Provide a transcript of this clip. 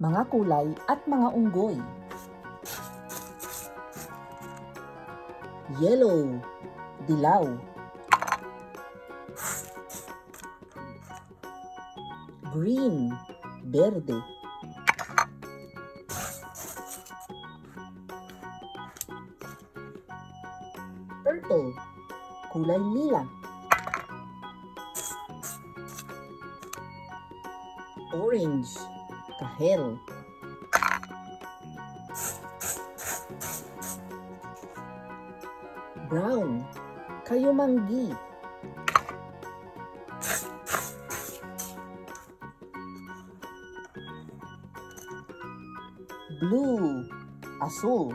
mga kulay at mga unggoy. Yellow, dilaw. Green, berde. Purple, kulay lila. Orange, kahel. Brown, kayumanggi. Blue, asul.